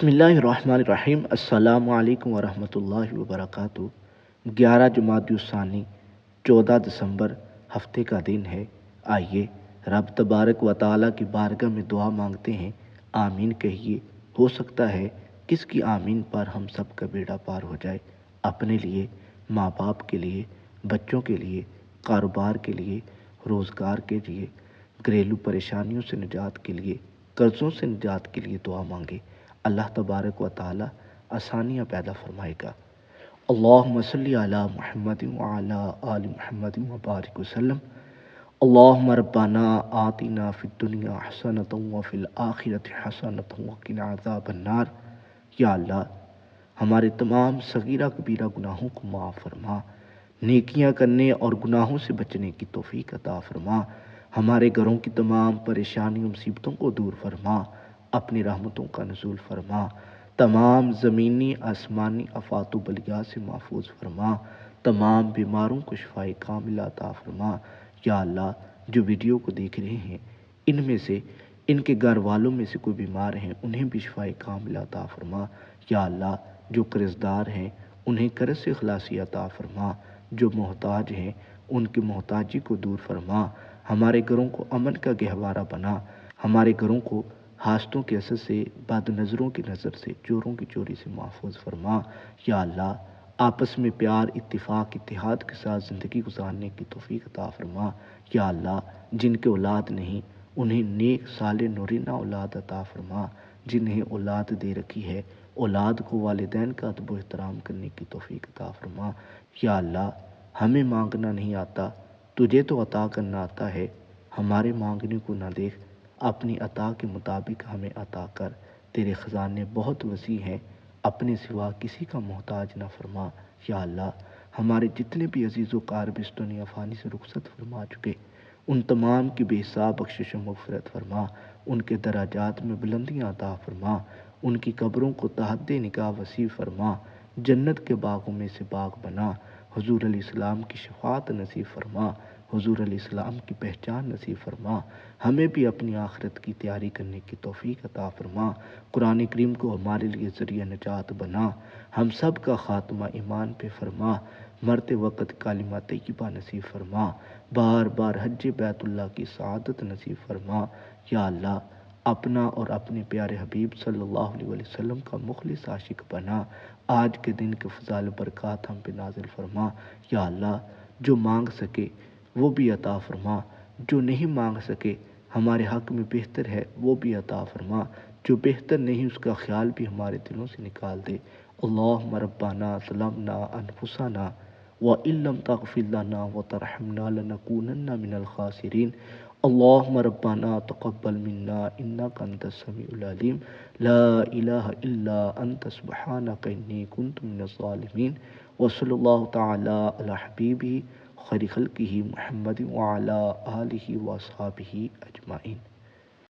بسم اللہ الرحمن الرحیم۔ السلام علیکم ورحمۃ اللہ وبرکاتہ۔ 11 جمادی الثانی 14 دسمبر ہفتے کا دن ہے۔ آئیے رب تبارک و تعالیٰ کی بارگاہ میں دعا مانگتے ہیں۔ آمین کہیے۔ ہو سکتا ہے کس کی آمین پر ہم سب کا بیڑا پار ہو جائے۔ اپنے لیے، ماں باپ کے لیے، بچوں کے لیے، کاروبار کے لیے، روزگار کے لیے، گھریلو پریشانیوں سے نجات کے لیے، قرضوں سے نجات کے لیے دعا مانگے۔ اللہ تبارک و تعالی آسانیاں پیدا فرمائے گا۔ اللہم صلی علی محمد وعلی آل محمد وبارک وسلم۔ اللہم ربنا آتنا فی الدنیا حسنۃ وفی الآخرۃ حسنۃ وقنا عذاب النار۔ یا اللہ، ہمارے تمام صغیرہ کبیرہ گناہوں کو معاف فرما، نیکیاں کرنے اور گناہوں سے بچنے کی توفیق عطا فرما، ہمارے گھروں کی تمام پریشانیوں مصیبتوں کو دور فرما، اپنی رحمتوں کا نزول فرما، تمام زمینی آسمانی آفات و بلیات سے محفوظ فرما، تمام بیماروں کو شفائے کاملہ عطا فرما۔ یا اللہ، جو ویڈیو کو دیکھ رہے ہیں ان میں سے ان کے گھر والوں میں سے کوئی بیمار ہیں، انہیں بھی شفائے کاملہ عطا فرما۔ یا اللہ، جو قرضدار ہیں انہیں قرض سے خلاصی عطا فرما، جو محتاج ہیں ان کی محتاجی کو دور فرما، ہمارے گھروں کو امن کا گہوارہ بنا، ہمارے گھروں کو حاسدوں کے اثر سے، بد نظروں کی نظر سے، چوروں کی چوری سے محفوظ فرما۔ یا اللہ، آپس میں پیار، اتفاق، اتحاد کے ساتھ زندگی گزارنے کی توفیق عطا فرما۔ یا اللہ، جن کے اولاد نہیں انہیں نیک صالح نورینہ اولاد عطا فرما، جنہیں اولاد دے رکھی ہے اولاد کو والدین کا ادب و احترام کرنے کی توفیق عطا فرما۔ یا اللہ، ہمیں مانگنا نہیں آتا، تجھے تو عطا کرنا آتا ہے، ہمارے مانگنے کو نہ دیکھ، اپنی عطا کے مطابق ہمیں عطا کر، تیرے خزانے بہت وسیع ہیں، اپنے سوا کسی کا محتاج نہ فرما۔ یا اللہ، ہمارے جتنے بھی عزیز و قارب اس دنیا فانی سے رخصت فرما چکے، ان تمام کی بے حساب بخشش و مغفرت فرما، ان کے درجات میں بلندیاں عطا فرما، ان کی قبروں کو تحت نگاہ وسیع فرما، جنت کے باغوں میں سے باغ بنا، حضور علیہ السلام کی شفاعت نصیب فرما، حضور علیہ السلام کی پہچان نصیب فرما، ہمیں بھی اپنی آخرت کی تیاری کرنے کی توفیق عطا فرما، قرآن کریم کو ہمارے لیے ذریعہ نجات بنا، ہم سب کا خاتمہ ایمان پہ فرما، مرتے وقت کلمہ طیبہ نصیب فرما، بار بار حج بیت اللہ کی سعادت نصیب فرما۔ یا اللہ، اپنا اور اپنے پیارے حبیب صلی اللہ علیہ وسلم کا مخلص عاشق بنا، آج کے دن کے فضائل و برکات ہم پہ نازل فرما۔ یا اللہ، جو مانگ سکے وہ بھی عطا فرما، جو نہیں مانگ سکے ہمارے حق میں بہتر ہے وہ بھی عطا فرما، جو بہتر نہیں اس کا خیال بھی ہمارے دلوں سے نکال دے۔ اللہم ربنا ظلمنا انفسنا وَإِن لَّمْ تَغْفِرْ لَنَا وَتَرْحَمْنَا لَنَكُونَنَّ مِنَ الْخَاسِرِينَ۔ اللہم ربنا تقبل منا انک انت السمیع العلیم، لا الہ الا انت سبحانک انی کنت من الظالمین۔ وصلی اللہ تعالی علی حبیبہ خیر خلقہ محمد وعلی آلہ واصحابہ اجمعین۔